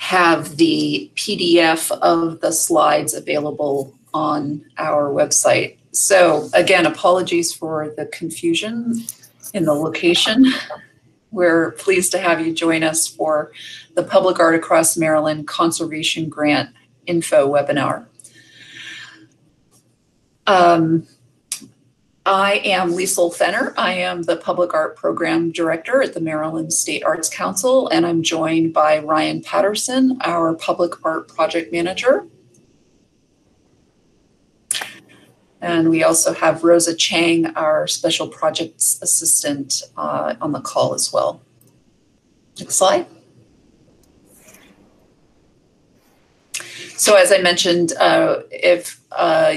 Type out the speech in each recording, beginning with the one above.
have the PDF of the slides available on our website. So again, apologies for the confusion in the location. We're pleased to have you join us for the Public Art Across Maryland Conservation Grant Info webinar. I am Liesl Fenner. I am the Public Art Program Director at the Maryland State Arts Council, and I'm joined by Ryan Patterson, our Public Art Project Manager. And we also have Rosa Chang, our Special Projects Assistant, on the call as well. Next slide. So as I mentioned, if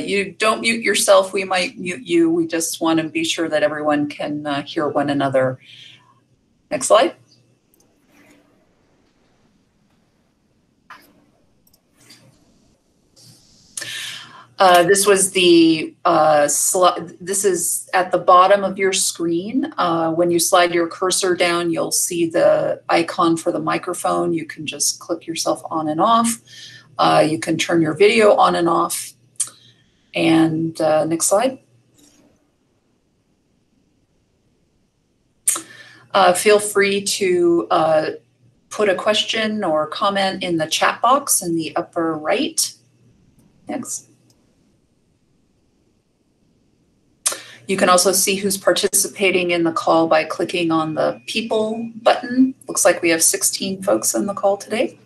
you don't mute yourself, we might mute you. We just want to be sure that everyone can hear one another. Next slide. This was the slide. This is at the bottom of your screen. When you slide your cursor down, you'll see the icon for the microphone. You can just click yourself on and off. You can turn your video on and off. And next slide. Feel free to put a question or comment in the chat box in the upper right. Next. You can also see who's participating in the call by clicking on the People button. Looks like we have 16 folks in the call today.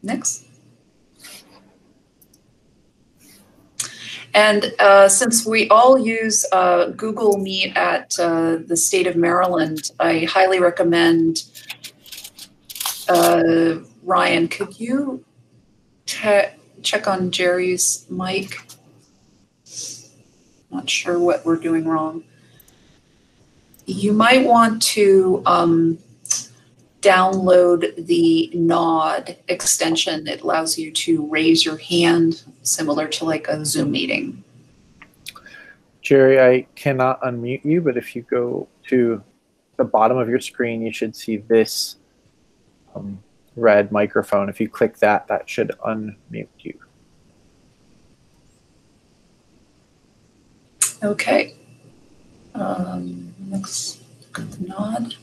Next. And since we all use Google Meet at the state of Maryland, I highly recommend, Ryan, could you check on Jerry's mic? Not sure what we're doing wrong. You might want to download the Nod extension. It allows you to raise your hand, similar to like a Zoom meeting. Jerry, I cannot unmute you, but if you go to the bottom of your screen, you should see this red microphone. If you click that, that should unmute you. Okay. Let's look at the Nod.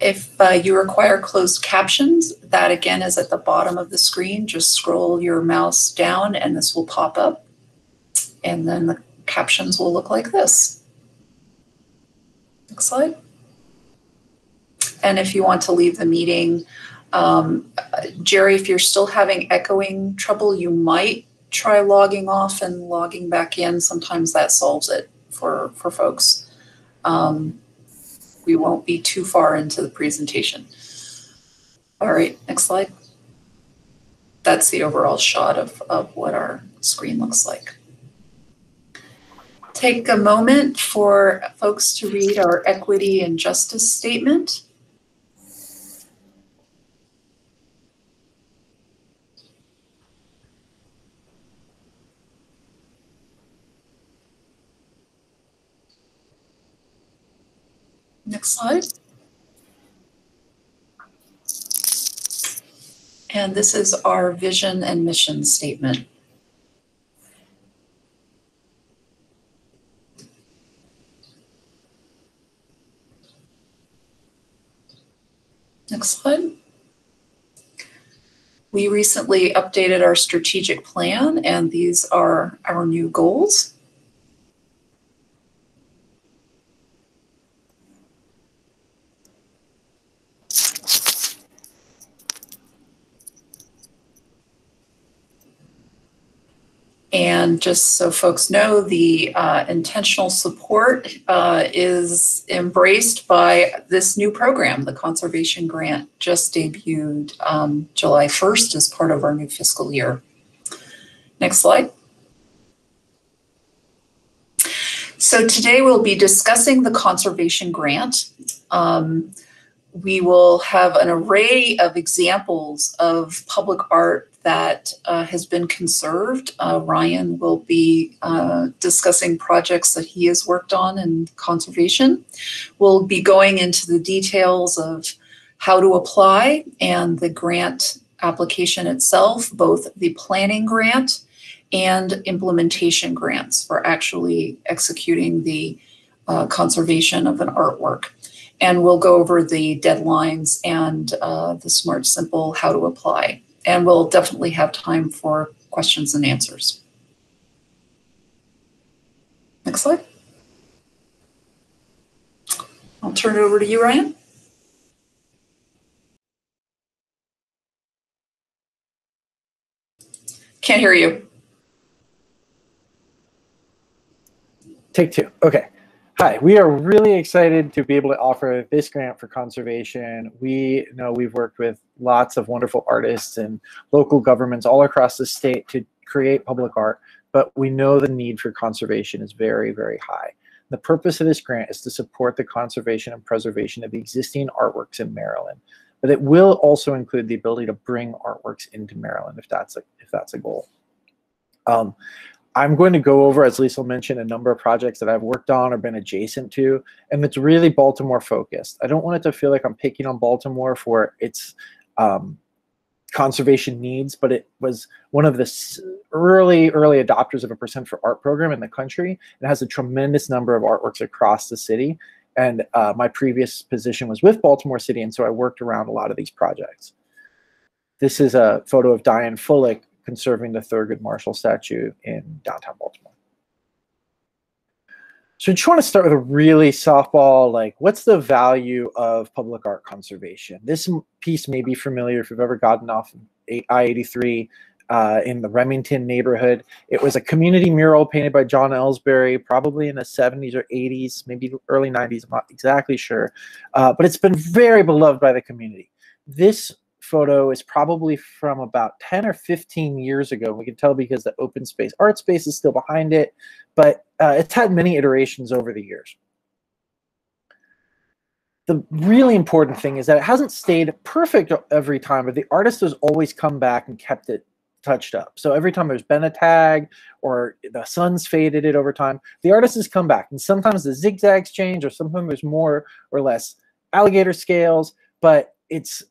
If you require closed captions, that again is at the bottom of the screen. Just scroll your mouse down and this will pop up. And then the captions will look like this. Next slide. And if you want to leave the meeting, Jerry, if you're still having echoing trouble, you might try logging off and logging back in. Sometimes that solves it for folks. We won't be too far into the presentation. All right, next slide. That's the overall shot of what our screen looks like. Take a moment for folks to read our equity and justice statement. Next slide. And this is our vision and mission statement. Next slide. We recently updated our strategic plan, and these are our new goals. And just so folks know, the intentional support is embraced by this new program. The Conservation Grant just debuted July 1st as part of our new fiscal year. Next slide. So today we'll be discussing the Conservation Grant. We will have an array of examples of public art that has been conserved. Ryan will be discussing projects that he has worked on in conservation. We'll be going into the details of how to apply and the grant application itself, both the planning grant and implementation grants for actually executing the conservation of an artwork. And we'll go over the deadlines and the smart, simple, how to apply. And we'll definitely have time for questions and answers. Next slide. I'll turn it over to you, Ryan. Can't hear you. Take two. Okay. Hi, we are really excited to be able to offer this grant for conservation. We know we've worked with lots of wonderful artists and local governments all across the state to create public art, but we know the need for conservation is very, very high. The purpose of this grant is to support the conservation and preservation of the existing artworks in Maryland, but it will also include the ability to bring artworks into Maryland if that's a goal. I'm going to go over, as Lisa mentioned, a number of projects that I've worked on or been adjacent to, and it's really Baltimore focused. I don't want it to feel like I'm picking on Baltimore for its conservation needs, but it was one of the early adopters of a Percent for Art program in the country. It has a tremendous number of artworks across the city, and my previous position was with Baltimore City, and so I worked around a lot of these projects. This is a photo of Diane Fullek conserving the Thurgood Marshall statue in downtown Baltimore. So I just want to start with a really softball, like, what's the value of public art conservation? This piece may be familiar if you've ever gotten off I-83 in the Remington neighborhood. It was a community mural painted by John Ellsbury, probably in the 70s or 80s, maybe early 90s, I'm not exactly sure. But it's been very beloved by the community. This photo is probably from about 10 or 15 years ago. We can tell because the open space art space is still behind it, but it's had many iterations over the years. The really important thing is that it hasn't stayed perfect every time, but the artist has always come back and kept it touched up. So every time there's been a tag or the sun's faded it over time, the artist has come back. And sometimes the zigzags change, or sometimes there's more or less alligator scales, but it's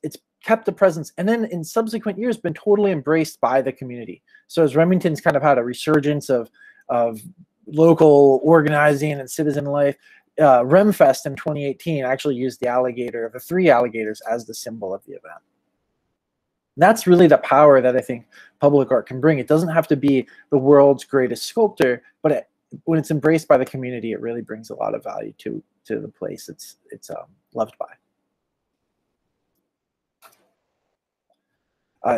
kept the presence, and then in subsequent years been totally embraced by the community. So as Remington's kind of had a resurgence of local organizing and citizen life, Remfest in 2018 actually used the alligator, the 3 alligators, as the symbol of the event. And that's really the power that I think public art can bring. It doesn't have to be the world's greatest sculptor, but when it's embraced by the community, it really brings a lot of value to the place it's loved by.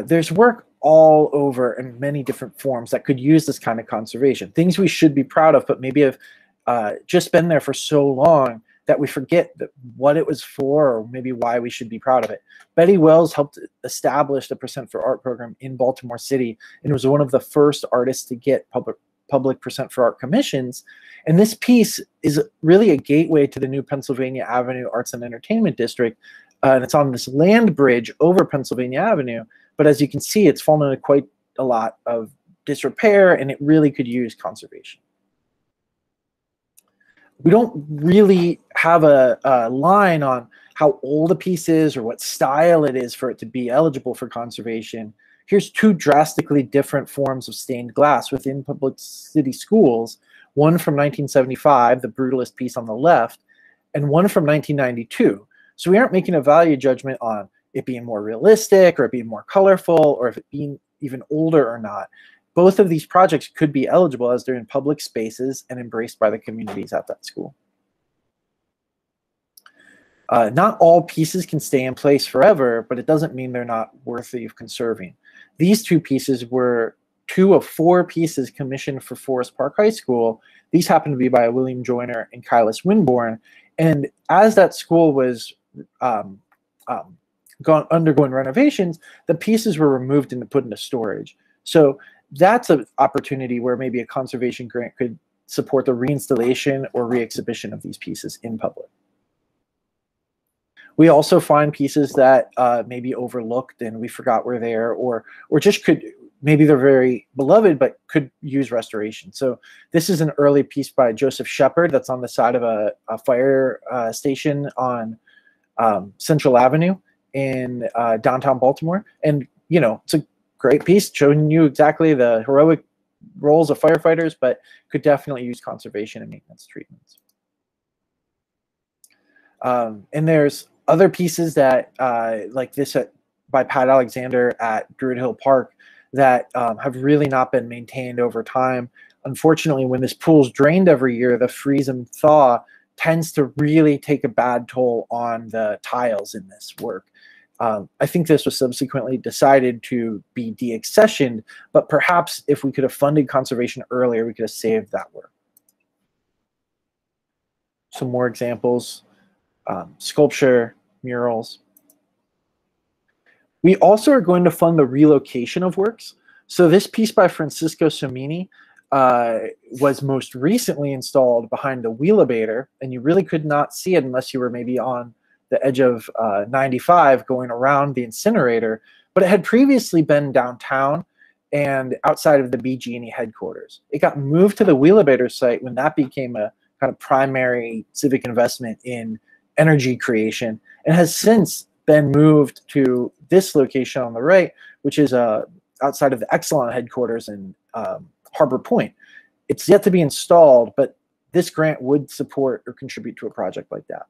There's work all over in many different forms that could use this kind of conservation. Things we should be proud of, but maybe have just been there for so long that we forget what it was for, or maybe why we should be proud of it. Betty Wells helped establish the Percent for Art program in Baltimore City, and was one of the first artists to get public Percent for Art commissions. And this piece is really a gateway to the new Pennsylvania Avenue Arts and Entertainment District. And it's on this land bridge over Pennsylvania Avenue. But as you can see, it's fallen into quite a lot of disrepair, and it really could use conservation. We don't really have a line on how old a piece is or what style it is for it to be eligible for conservation. Here's 2 drastically different forms of stained glass within public city schools, one from 1975, the brutalist piece on the left, and one from 1992. So we aren't making a value judgment on it being more realistic or it being more colorful or if it being even older or not. Both of these projects could be eligible as they're in public spaces and embraced by the communities at that school. Not all pieces can stay in place forever, but it doesn't mean they're not worthy of conserving. These 2 pieces were 2 of 4 pieces commissioned for Forest Park High School. These happen to be by William Joyner and Kylis Winborn. And as that school was undergoing renovations, the pieces were removed and put into storage. So that's an opportunity where maybe a conservation grant could support the reinstallation or re-exhibition of these pieces in public. We also find pieces that may be overlooked and we forgot were there, or just could, maybe they're very beloved but could use restoration. So this is an early piece by Joseph Shepard that's on the side of a fire station on Central Avenue in downtown Baltimore. And you know, it's a great piece showing you exactly the heroic roles of firefighters, but could definitely use conservation and maintenance treatments. And there's other pieces that, like this by Pat Alexander at Druid Hill Park, that have really not been maintained over time. Unfortunately, when this pool's drained every year, the freeze and thaw tends to really take a bad toll on the tiles in this work. I think this was subsequently decided to be deaccessioned, but perhaps if we could have funded conservation earlier, we could have saved that work. Some more examples, sculpture, murals. We also are going to fund the relocation of works. So this piece by Francisco Samini was most recently installed behind the wheelabator, and you really could not see it unless you were maybe on the edge of 95 going around the incinerator, but it had previously been downtown and outside of the BG&E headquarters. It got moved to the wheelabator site when that became a kind of primary civic investment in energy creation, and has since been moved to this location on the right, which is outside of the Exelon headquarters in Harbor Point. It's yet to be installed, but this grant would support or contribute to a project like that.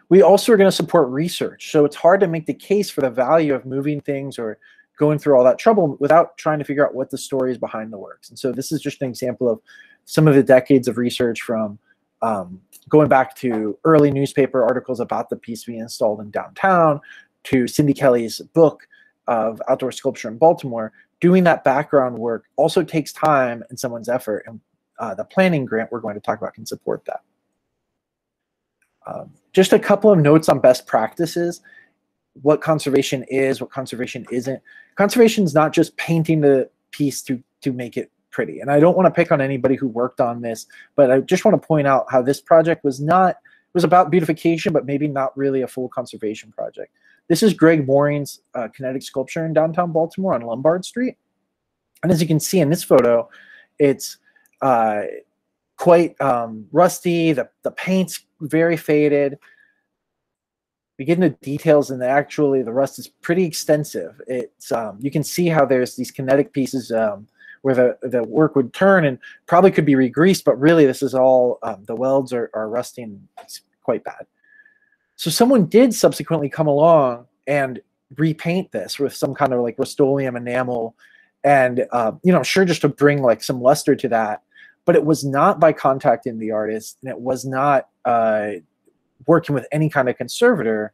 We also are going to support research. So it's hard to make the case for the value of moving things or going through all that trouble without trying to figure out what the story is behind the works. And so this is just an example of some of the decades of research from going back to early newspaper articles about the piece being installed in downtown, to Cindy Kelly's book of outdoor sculpture in Baltimore. Doing that background work also takes time and someone's effort, and the planning grant we're going to talk about can support that. Just a couple of notes on best practices, what conservation is, what conservation isn't. Conservation is not just painting the piece to make it pretty. And I don't want to pick on anybody who worked on this, but I just want to point out how this project was about beautification, but maybe not really a full conservation project. This is Greg Mooring's kinetic sculpture in downtown Baltimore on Lombard Street. And as you can see in this photo, it's quite rusty. The paint's very faded. We get into details, and actually the rust is pretty extensive. It's you can see how there's these kinetic pieces where the work would turn and probably could be re-greased, but really this is all, the welds are rusting. It's quite bad. So someone did subsequently come along and repaint this with some kind of like Rustoleum enamel, and you know, sure, just to bring like some luster to that. But it was not by contacting the artist, and it was not working with any kind of conservator.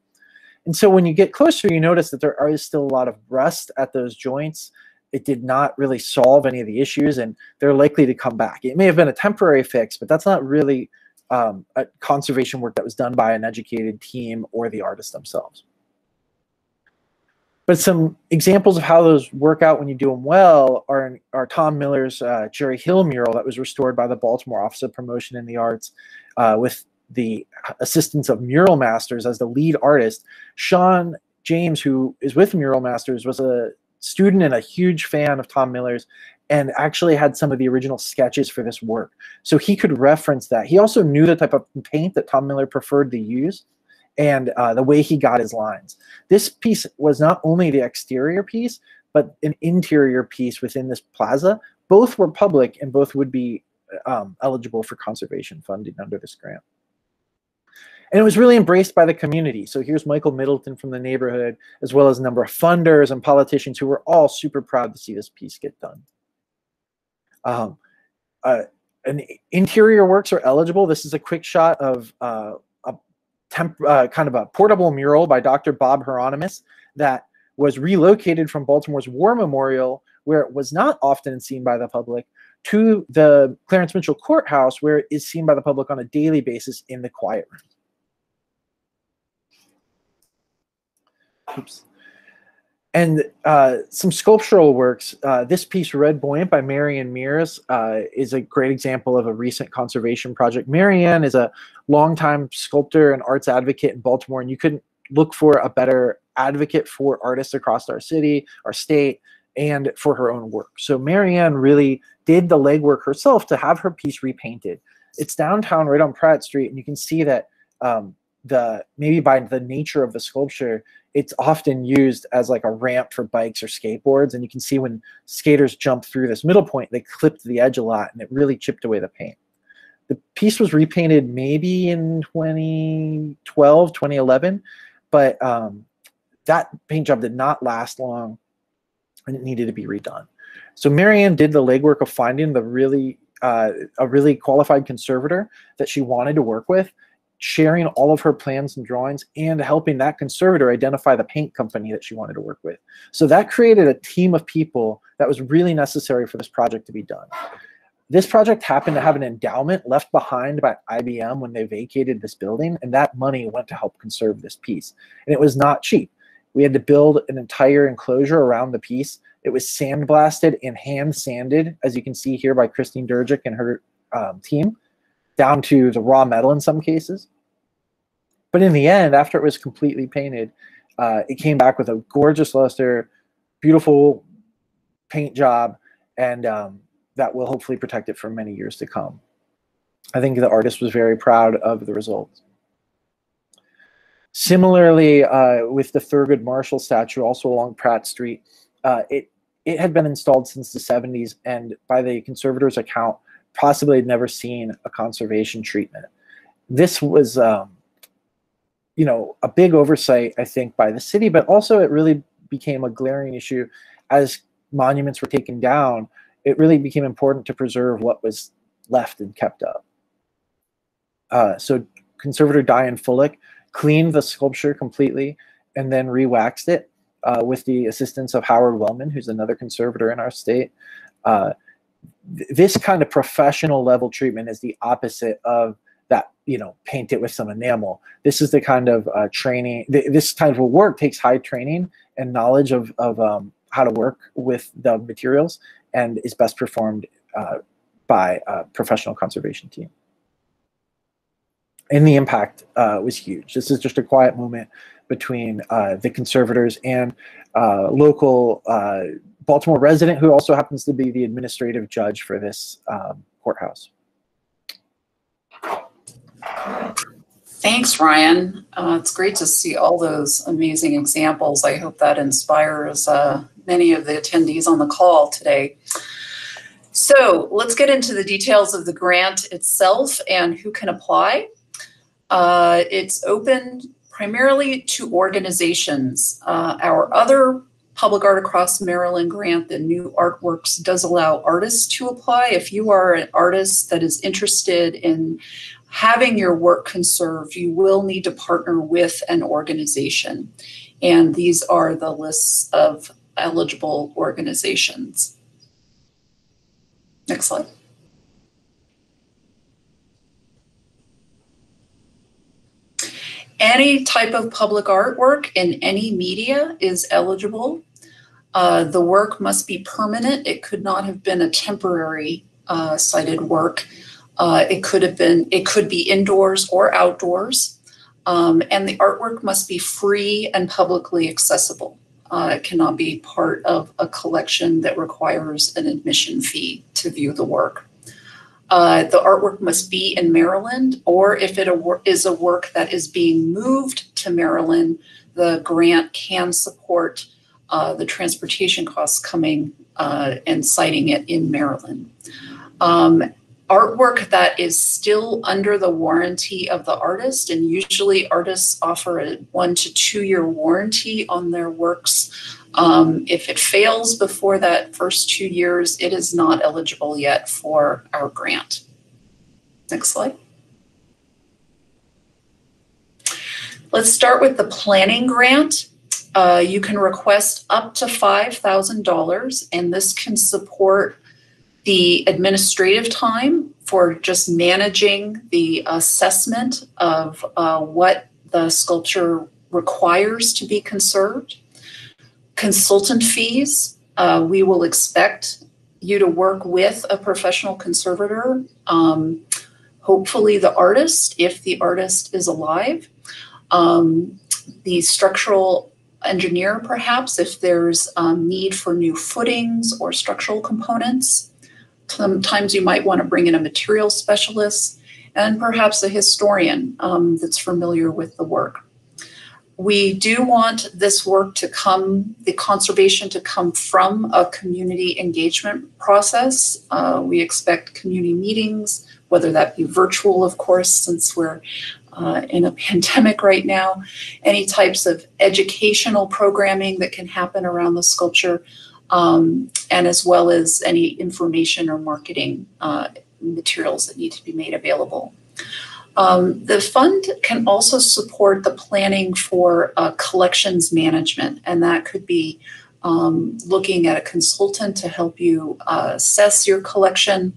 And so when you get closer, you notice that there is still a lot of rust at those joints. It did not really solve any of the issues, and they're likely to come back. It may have been a temporary fix, but that's not really a conservation work that was done by an educated team or the artists themselves. But some examples of how those work out when you do them well are Tom Miller's Jerry Hill mural that was restored by the Baltimore Office of Promotion in the Arts with the assistance of Mural Masters as the lead artist. Sean James, who is with Mural Masters, was a student and a huge fan of Tom Miller's, and actually had some of the original sketches for this work. So he could reference that. He also knew the type of paint that Tom Miller preferred to use, and the way he got his lines. This piece was not only the exterior piece, but an interior piece within this plaza. Both were public, and both would be eligible for conservation funding under this grant. And it was really embraced by the community. So here's Michael Middleton from the neighborhood, as well as a number of funders and politicians who were all super proud to see this piece get done. Interior works are eligible. This is a quick shot of kind of a portable mural by Dr. Bob Heronimus that was relocated from Baltimore's War Memorial, where it was not often seen by the public, to the Clarence Mitchell Courthouse, where it is seen by the public on a daily basis in the quiet room. Oops. And some sculptural works. This piece, Red Buoyant by Marianne Mears, is a great example of a recent conservation project. Marianne is a longtime sculptor and arts advocate in Baltimore, and you couldn't look for a better advocate for artists across our city, our state, and for her own work. So Marianne really did the legwork herself to have her piece repainted. It's downtown right on Pratt Street, and you can see that maybe by the nature of the sculpture, it's often used as like a ramp for bikes or skateboards. And you can see when skaters jump through this middle point, they clipped the edge a lot and it really chipped away the paint. The piece was repainted maybe in 2012, 2011, but that paint job did not last long and it needed to be redone. So Marianne did the legwork of finding the a really qualified conservator that she wanted to work with, sharing all of her plans and drawings, and helping that conservator identify the paint company that she wanted to work with. So that created a team of people that was really necessary for this project to be done. This project happened to have an endowment left behind by IBM when they vacated this building, and that money went to help conserve this piece. And it was not cheap. We had to build an entire enclosure around the piece. It was sandblasted and hand sanded, as you can see here by Christine Durgic and her team, down to the raw metal in some cases. But in the end, after it was completely painted, it came back with a gorgeous luster, beautiful paint job, and that will hopefully protect it for many years to come. I think the artist was very proud of the results. Similarly, with the Thurgood Marshall statue, also along Pratt Street, it had been installed since the 70s, and by the conservator's account, possibly had never seen a conservation treatment. This was, you know, a big oversight, I think, by the city, but also it really became a glaring issue as monuments were taken down. It really became important to preserve what was left and kept up. So conservator Diane Fullek cleaned the sculpture completely and then re-waxed it with the assistance of Howard Wellman, who's another conservator in our state. This kind of professional level treatment is the opposite of that, you know, paint it with some enamel. This is the kind of training, this type of work takes high training and knowledge of how to work with the materials, and is best performed by a professional conservation team. And the impact was huge. This is just a quiet moment between the conservators and local Baltimore resident who also happens to be the administrative judge for this courthouse. Thanks, Ryan. It's great to see all those amazing examples. I hope that inspires many of the attendees on the call today. So let's get into the details of the grant itself and who can apply. It's open primarily to organizations. Our other Public Art Across Maryland grant, the New Artworks, does allow artists to apply. If you are an artist that is interested in having your work conserved, you will need to partner with an organization. And these are the lists of eligible organizations. Next slide. Any type of public artwork in any media is eligible. The work must be permanent. It could not have been a temporary sited work. It could be indoors or outdoors. And the artwork must be free and publicly accessible. It cannot be part of a collection that requires an admission fee to view the work. The artwork must be in Maryland, or if it is a work that is being moved to Maryland, the grant can support the transportation costs coming and citing it in Maryland. Artwork that is still under the warranty of the artist, and usually artists offer a 1 to 2 year warranty on their works. If it fails before that first 2 years, it is not eligible yet for our grant. Next slide. Let's start with the planning grant. You can request up to $5,000, and this can support the administrative time for just managing the assessment of what the sculpture requires to be conserved. Consultant fees, we will expect you to work with a professional conservator, hopefully the artist, if the artist is alive, the structural engineer perhaps, if there's need for new footings or structural components. Sometimes you might want to bring in a material specialist, and perhaps a historian that's familiar with the work. We do want this work to come, the conservation to come from a community engagement process. We expect community meetings, whether that be virtual, of course, since we're in a pandemic right now, any types of educational programming that can happen around the sculpture, and as well as any information or marketing materials that need to be made available. The fund can also support the planning for collections management, and that could be looking at a consultant to help you assess your collection,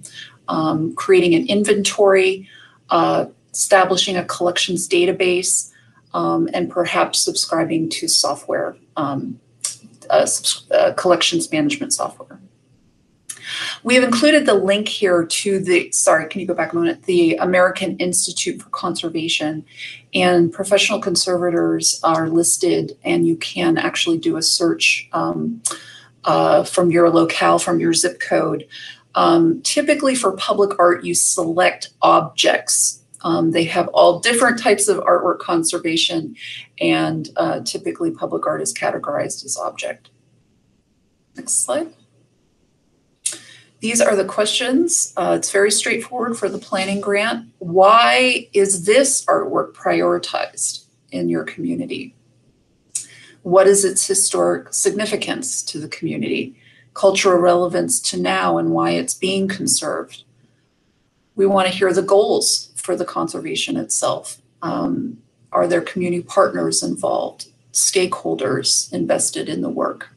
creating an inventory, establishing a collections database, and perhaps subscribing to software, collections management software. We have included the link here to the, sorry, can you go back a minute? The American Institute for Conservation, and professional conservators are listed, and you can actually do a search from your locale, from your zip code. Typically for public art, you select objects. They have all different types of artwork conservation, and typically public art is categorized as object. Next slide. These are the questions. It's very straightforward for the planning grant. Why is this artwork prioritized in your community? What is its historic significance to the community? Cultural relevance to now and why it's being conserved? We want to hear the goals for the conservation itself. Are there community partners involved, stakeholders invested in the work?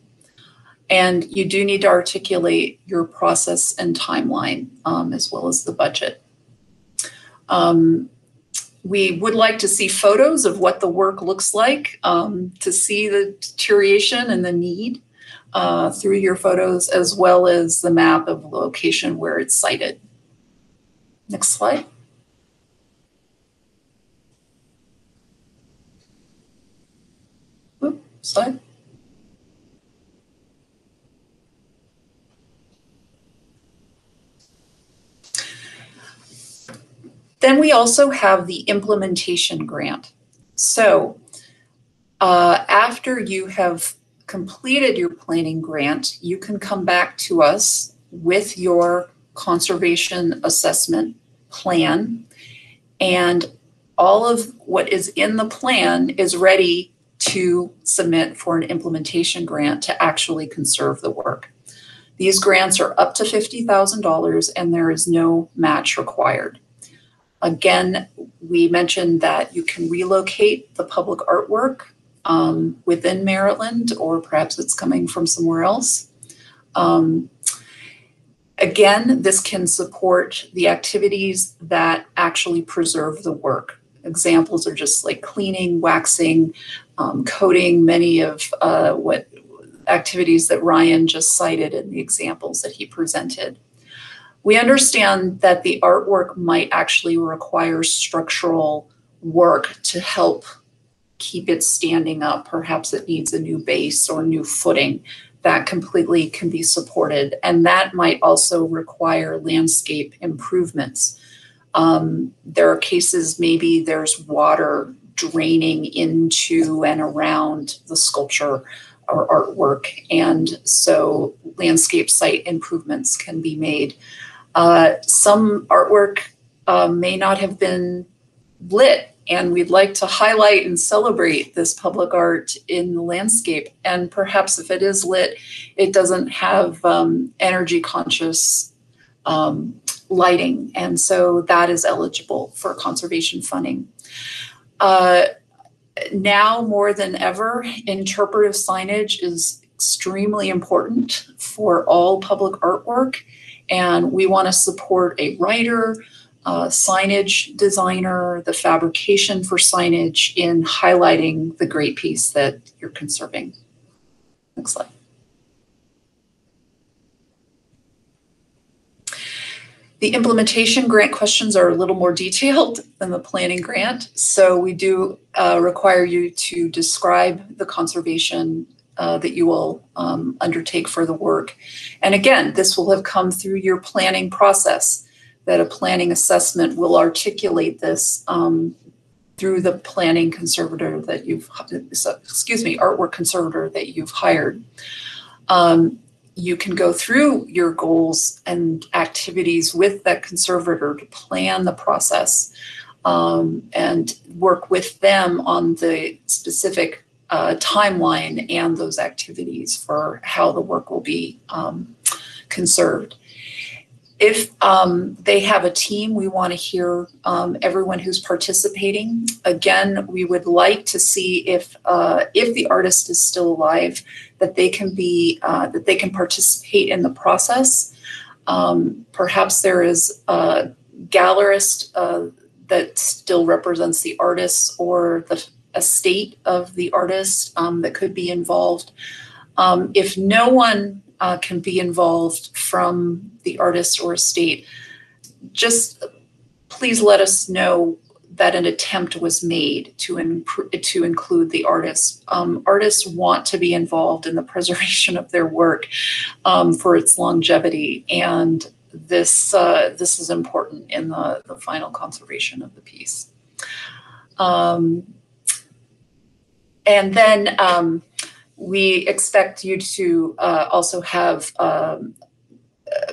And you do need to articulate your process and timeline, as well as the budget. We would like to see photos of what the work looks like, to see the deterioration and the need through your photos, as well as the map of the location where it's sited. Next slide. Oop, slide. Then we also have the implementation grant. So after you have completed your planning grant, you can come back to us with your conservation assessment plan, and all of what is in the plan is ready to submit for an implementation grant to actually conserve the work. These grants are up to $50,000 and there is no match required. Again, we mentioned that you can relocate the public artwork within Maryland, or perhaps it's coming from somewhere else. Again, this can support the activities that actually preserve the work. Examples are just like cleaning, waxing, coating, many of what activities that Ryan just cited in the examples that he presented. We understand that the artwork might actually require structural work to help keep it standing up. Perhaps it needs a new base or new footing. That completely can be supported. And that might also require landscape improvements. There are cases, maybe there's water draining into and around the sculpture or artwork. And so landscape site improvements can be made. Some artwork may not have been lit, and we'd like to highlight and celebrate this public art in the landscape. And perhaps if it is lit, it doesn't have energy conscious lighting. And so that is eligible for conservation funding. Now more than ever, interpretive signage is extremely important for all public artwork. And we want to support a writer, signage designer, the fabrication for signage in highlighting the great piece that you're conserving. Next slide. The implementation grant questions are a little more detailed than the planning grant. So we do require you to describe the conservation that you will undertake for the work. And again, this will have come through your planning process, that a planning assessment will articulate this through the planning conservator that you've, artwork conservator that you've hired. You can go through your goals and activities with that conservator to plan the process, and work with them on the specific timeline and those activities for how the work will be conserved. If they have a team, we want to hear everyone who's participating. Again, we would like to see if the artist is still alive, that they can participate in the process. Perhaps there is a gallerist that still represents the artist, or the estate of the artist that could be involved. If no one can be involved from the artist or estate, just please let us know that an attempt was made to include the artist. Artists want to be involved in the preservation of their work for its longevity, and this is important in the final conservation of the piece. And then we expect you to also have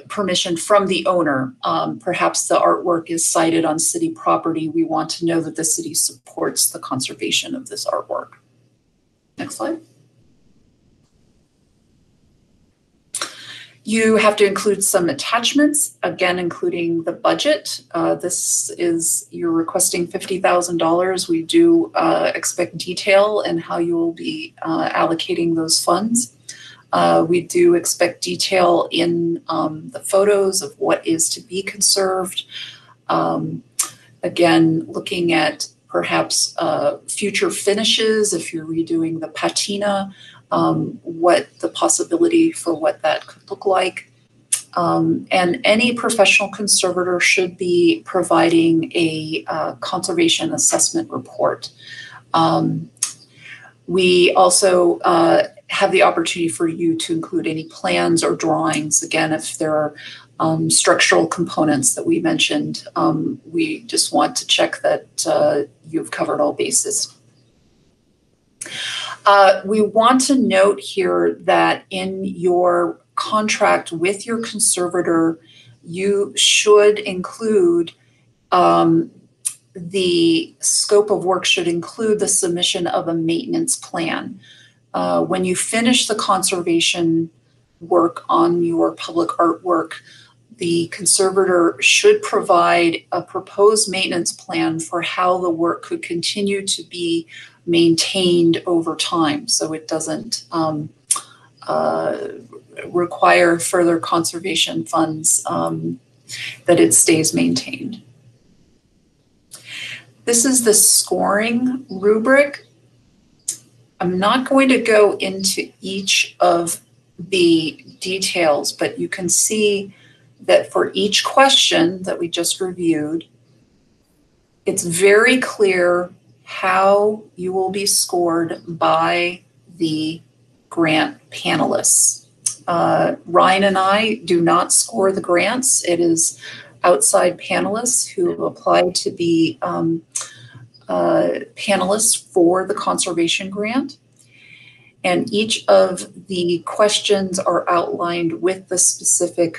permission from the owner. Perhaps the artwork is sited on city property. We want to know that the city supports the conservation of this artwork. Next slide. You have to include some attachments, again, including the budget. This is, you're requesting $50,000. We do expect detail in how you will be allocating those funds. We do expect detail in the photos of what is to be conserved. Again, looking at perhaps future finishes, if you're redoing the patina, what the possibility for what that could look like. And any professional conservator should be providing a conservation assessment report. We also have the opportunity for you to include any plans or drawings. Again, if there are structural components that we mentioned, we just want to check that you've covered all bases. We want to note here that in your contract with your conservator, you should include the scope of work should include the submission of a maintenance plan. When you finish the conservation work on your public artwork, the conservator should provide a proposed maintenance plan for how the work could continue to be maintained over time, so it doesn't require further conservation funds, that it stays maintained. This is the scoring rubric. I'm not going to go into each of the details, but you can see that for each question that we just reviewed, it's very clear how you will be scored by the grant panelists. Ryan and I do not score the grants. It is outside panelists who have applied to be panelists for the conservation grant. And each of the questions are outlined with the specific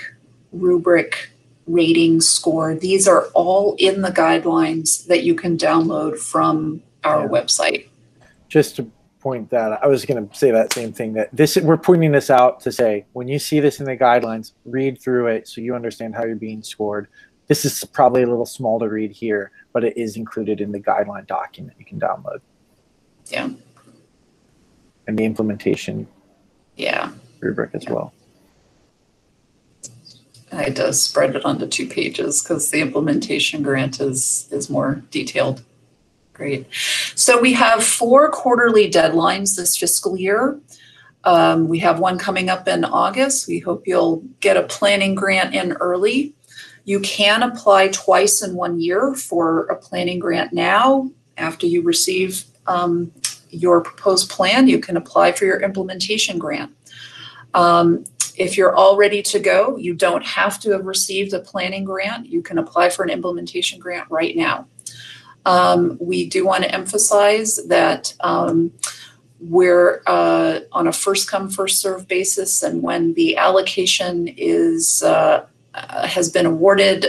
rubric rating score. These are all in the guidelines that you can download from our website. Just to point that, I was going to say that same thing, that this, we're pointing this out to say, when you see this in the guidelines, read through it so you understand how you're being scored. This is probably a little small to read here, but it is included in the guideline document you can download. Yeah. And the implementation rubric as well. It does spread it onto 2 pages because the implementation grant is more detailed. Great. So we have 4 quarterly deadlines this fiscal year. We have one coming up in August. We hope you'll get a planning grant in early. You can apply twice in 1 year for a planning grant now. After you receive your proposed plan, you can apply for your implementation grant. If you're all ready to go, you don't have to have received a planning grant. You can apply for an implementation grant right now. We do want to emphasize that we're on a first come, first served basis, and when the allocation is has been awarded,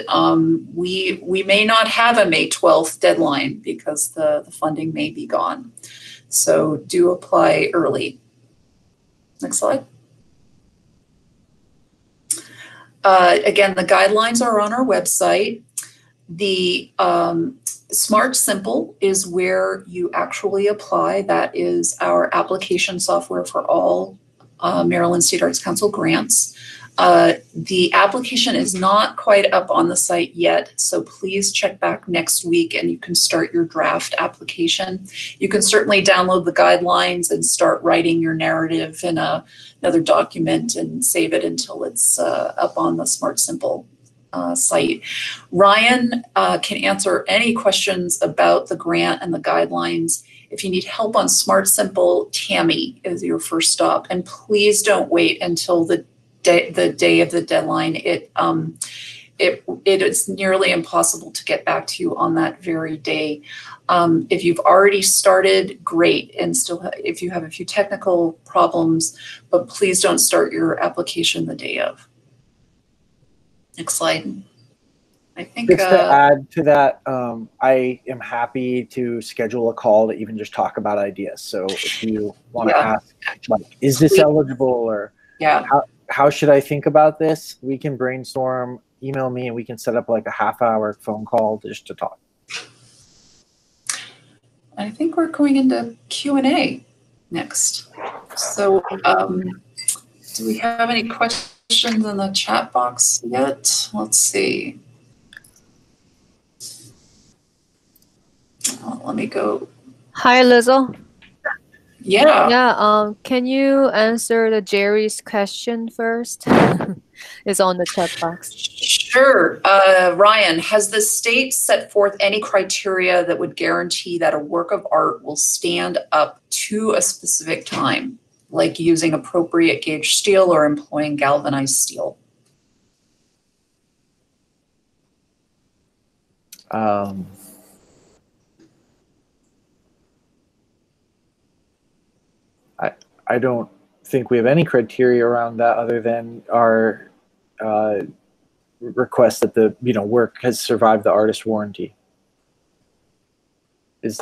we may not have a May 12th deadline because the funding may be gone. So do apply early. Next slide. Again, the guidelines are on our website. The Smart Simple is where you actually apply. That is our application software for all Maryland State Arts Council grants. The application is not quite up on the site yet, so please check back next week and you can start your draft application. You can certainly download the guidelines and start writing your narrative in another document and save it until it's up on the Smart Simple site. Ryan can answer any questions about the grant and the guidelines. If you need help on Smart Simple, Tammy is your first stop, and please don't wait until the day of the deadline. It is nearly impossible to get back to you on that very day. If you've already started, great, and still if you have a few technical problems, but please don't start your application the day of. Next slide. I think just to add to that, I am happy to schedule a call to even just talk about ideas. So if you want to ask, like, is this eligible, or how should I think about this? We can brainstorm, email me, and we can set up like a half-hour phone call just to talk. I think we're going into Q&A next. So do we have any questions in the chat box yet? Let's see. Let me go. Hi, Lizzle. Yeah. Yeah. Can you answer the Jerry's question first? It's on the chat box. Sure. Ryan, has the state set forth any criteria that would guarantee that a work of art will stand up to a specific time, like using appropriate gauge steel or employing galvanized steel? I don't think we have any criteria around that other than our request that the work has survived the artist warranty. Is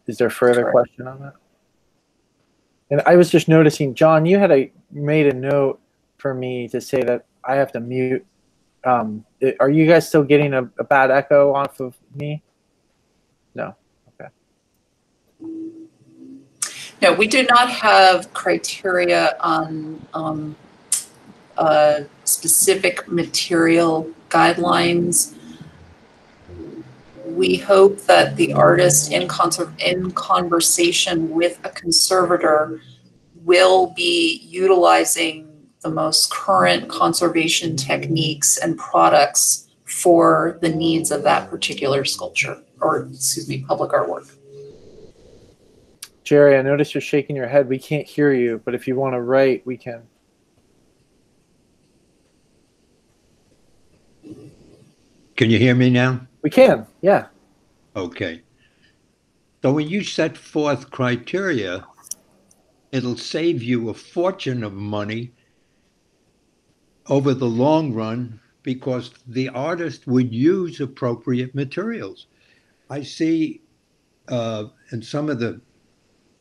there further question on that? And I was just noticing, John, you had made a note for me to say that I have to mute. Are you guys still getting a bad echo off of me? No. Okay. No, we do not have criteria on specific material guidelines. We hope that the artist in conversation with a conservator will be utilizing the most current conservation techniques and products for the needs of that particular sculpture, or excuse me, public artwork. Jerry, I notice you're shaking your head. We can't hear you, but if you want to write, we can. Can you hear me now? We can, yeah. Okay. So when you set forth criteria, it'll save you a fortune of money over the long run because the artist would use appropriate materials. I see in some of the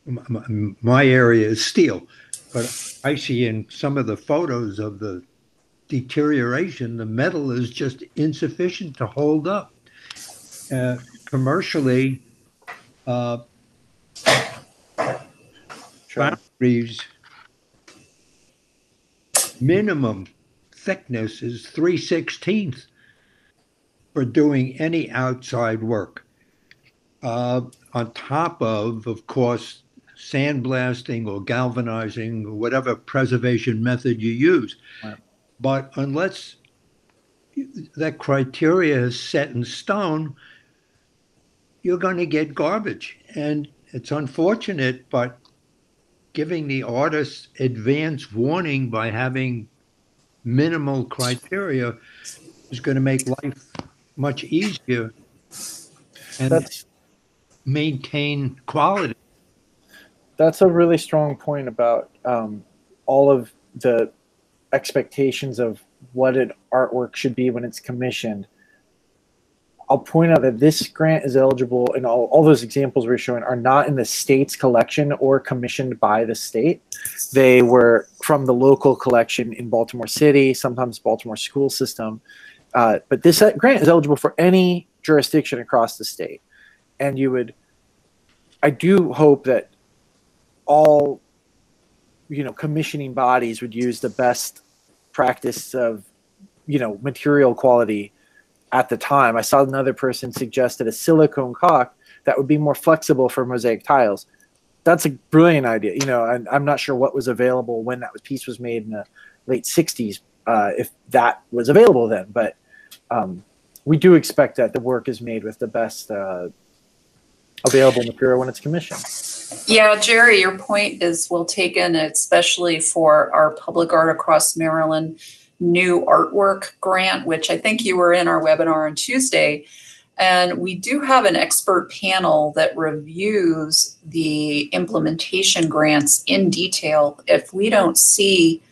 my area is steel, but I see in some of the photos of the deterioration, the metal is just insufficient to hold up. Commercially, foundries minimum thickness is 3/16 for doing any outside work. On top of course, sandblasting or galvanizing or whatever preservation method you use. Right. But unless that criteria is set in stone, you're going to get garbage. And it's unfortunate, but giving the artists advance warning by having minimal criteria is going to make life much easier. And maintain quality. That's a really strong point about all of the expectations of what an artwork should be when it's commissioned. I'll point out that this grant is eligible, and all those examples we're showing are not in the state's collection or commissioned by the state. They were from the local collection in Baltimore City, sometimes Baltimore school system. But this grant is eligible for any jurisdiction across the state. And I do hope that all, commissioning bodies would use the best practice of, material quality at the time. I saw another person suggested a silicone caulk that would be more flexible for mosaic tiles. That's a brilliant idea, and I'm not sure what was available when that piece was made in the late 60s, if that was available then. But we do expect that the work is made with the best available material when it's commissioned. Yeah, Jerry, your point is well taken, especially for our Public Art Across Maryland new artwork grant, which I think you were in our webinar on Tuesday. And we do have an expert panel that reviews the implementation grants in detail. If we don't see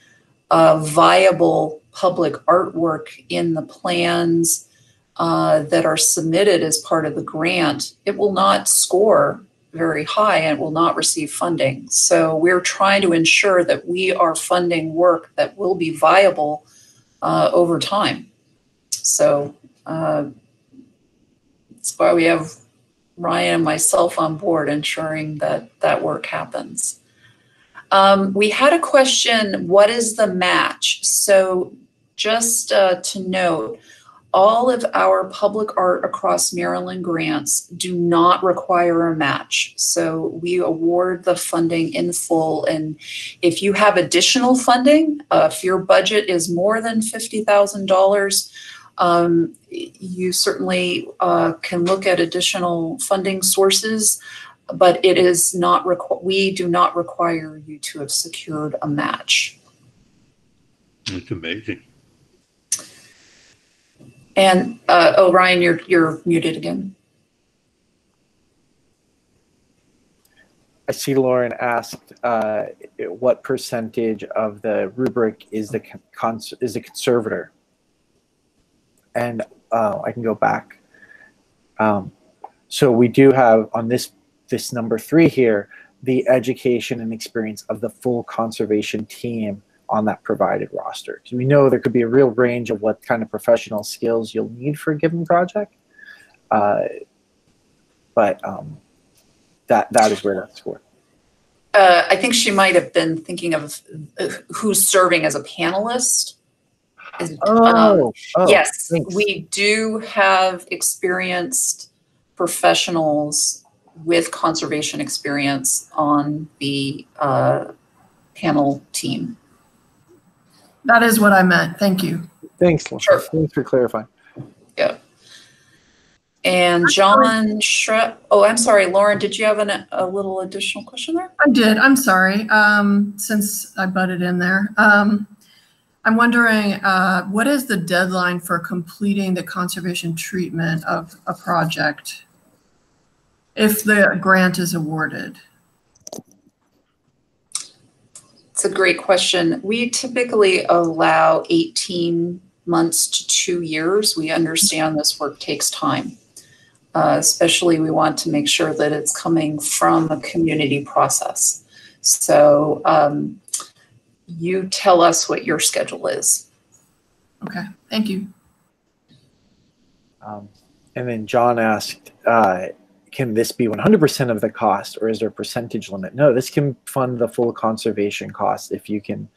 a viable public artwork in the plans that are submitted as part of the grant, it will not score very high and will not receive funding. So we're trying to ensure that we are funding work that will be viable over time. So that's why we have Ryan and myself on board ensuring that that work happens. We had a question, what is the match? So just to note, all of our Public Art Across Maryland grants do not require a match. So we award the funding in full. And if you have additional funding, if your budget is more than $50,000, you certainly can look at additional funding sources, but it is not we do not require you to have secured a match. That's amazing. And oh, Ryan, you're muted again. I see Lauren asked what percentage of the rubric is the conservator, and I can go back. So we do have on this number 3 here the education and experience of the full conservation team on that provided roster. So we know there could be a real range of what kind of professional skills you'll need for a given project, but that is where that's scored. I think she might have been thinking of who's serving as a panelist. Yes, thanks. We do have experienced professionals with conservation experience on the panel team. That is what I meant. Thank you. Thanks, Lauren. Sure. Thanks for clarifying. Yeah. And John Shrep. Oh, I'm sorry, Lauren. Did you have a little additional question there? I did. I'm sorry. Since I butted in there, I'm wondering what is the deadline for completing the conservation treatment of a project if the grant is awarded? It's a great question. We typically allow 18 months to 2 years. We understand this work takes time. Especially we want to make sure that it's coming from a community process. So you tell us what your schedule is. Okay, thank you. And then John asked, can this be 100% of the cost, or is there a percentage limit? No, this can fund the full conservation cost if you can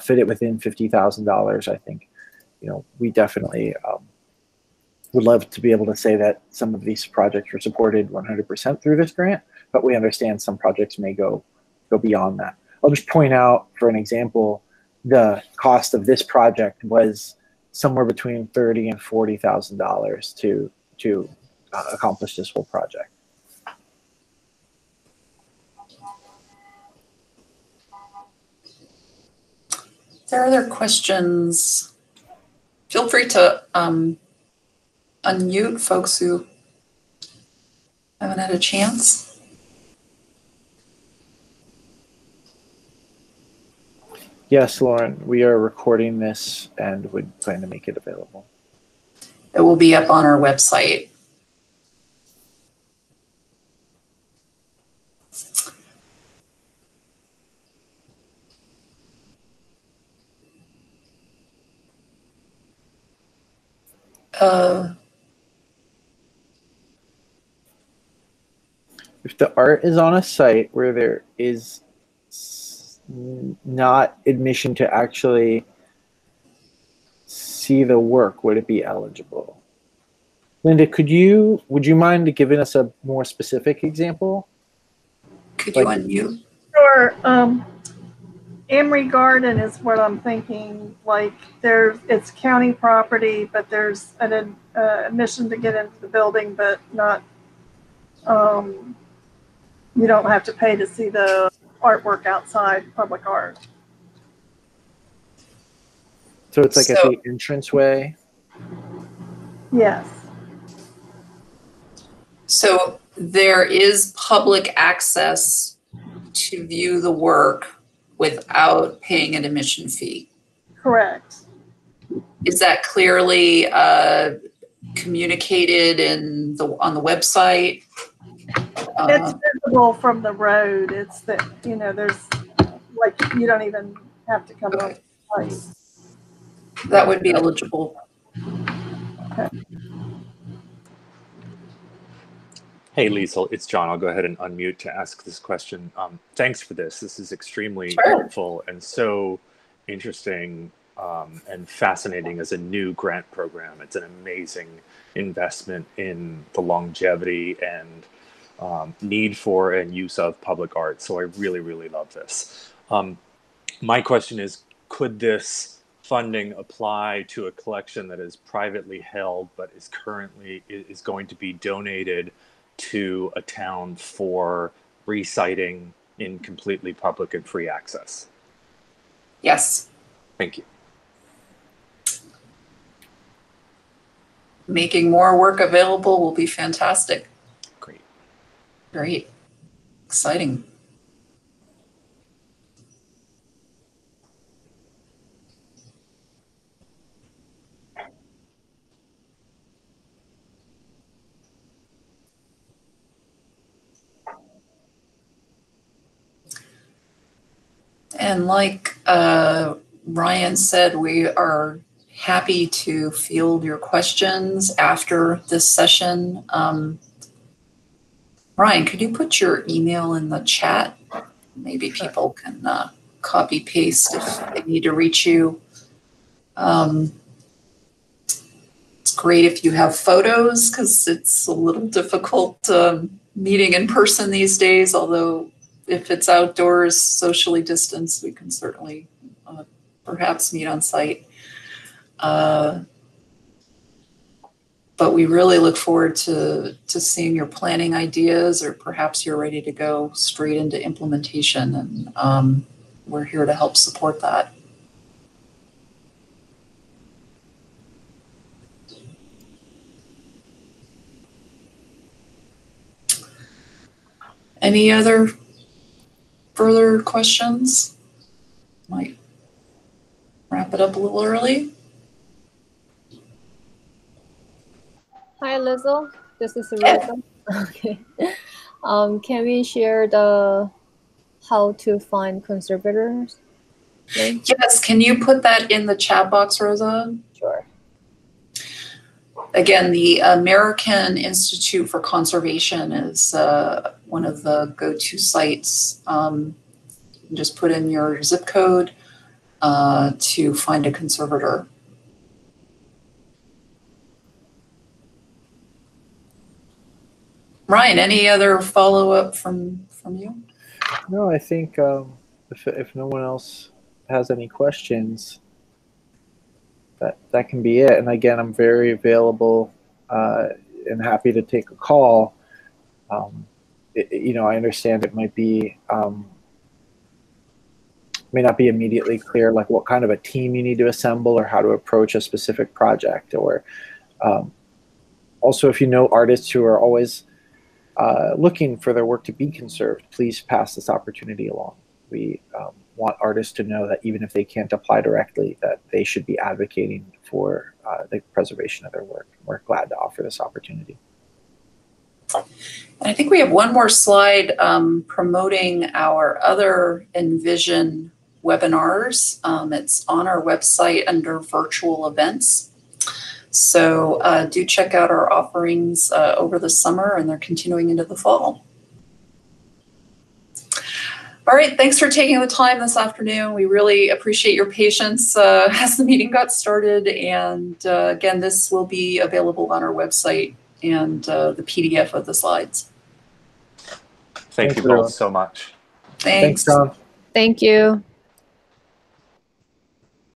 fit it within $50,000. I think, we definitely would love to be able to say that some of these projects are supported 100% through this grant, but we understand some projects may go beyond that. I'll just point out, for an example, the cost of this project was somewhere between $30,000 and $40,000 to accomplish this whole project. If there are other questions, feel free to unmute folks who Haven't had a chance? Yes, Lauren, we are recording this and would plan to make it available. It will be up on our website. If the art is on a site where there is not admission to actually see the work, would it be eligible? Linda, would you mind giving us a more specific example? Could you unmute? Sure. Emery Garden is what I'm thinking. Like it's county property, but there's an admission to get into the building, but not. You don't have to pay to see the artwork outside, public art. So it's like at the entranceway? Yes. So there is public access to view the work without paying an admission fee. Correct. Is that clearly communicated on the website? It's visible from the road. It's that, there's like, you don't even have to come on site. That would be eligible. Okay. Hey, Liesl, it's John. I'll go ahead and unmute to ask this question. Thanks for this. This is extremely helpful and so interesting and fascinating as a new grant program. It's an amazing investment in the longevity and need for and use of public art. So I really, really love this. My question is, could this funding apply to a collection that is privately held but is going to be donated to a town for reciting in completely public and free access? Yes. Thank you. Making more work available will be fantastic. Great. Great. Exciting. And like Ryan said, we are happy to field your questions after this session. Ryan, could you put your email in the chat? Maybe people can copy paste if they need to reach you. It's great if you have photos because it's a little difficult meeting in person these days, although if it's outdoors, socially distanced, we can certainly perhaps meet on site. But we really look forward to seeing your planning ideas, or perhaps you're ready to go straight into implementation, and we're here to help support that. Any other further questions? Might wrap it up a little early. Hi, Liesl. This is Rosa. Okay. Can we share the how to find conservators link? Yes. Can you put that in the chat box, Rosa? Sure. Again, the American Institute for Conservation is one of the go-to sites. You can just put in your zip code to find a conservator. Ryan, any other follow-up from you? No, I think if no one else has any questions, that can be it. And again, I'm very available and happy to take a call. I understand it might be may not be immediately clear like what kind of a team you need to assemble or how to approach a specific project, or also if you know artists who are always looking for their work to be conserved, please pass this opportunity along. We want artists to know that even if they can't apply directly, that they should be advocating for the preservation of their work. We're glad to offer this opportunity. I think we have one more slide promoting our other Envision webinars. It's on our website under virtual events. So do check out our offerings over the summer, and they're continuing into the fall. All right, thanks for taking the time this afternoon. We really appreciate your patience as the meeting got started. And again, this will be available on our website and the PDF of the slides. Thank you both so much. Thanks. Thanks, John. Thank you.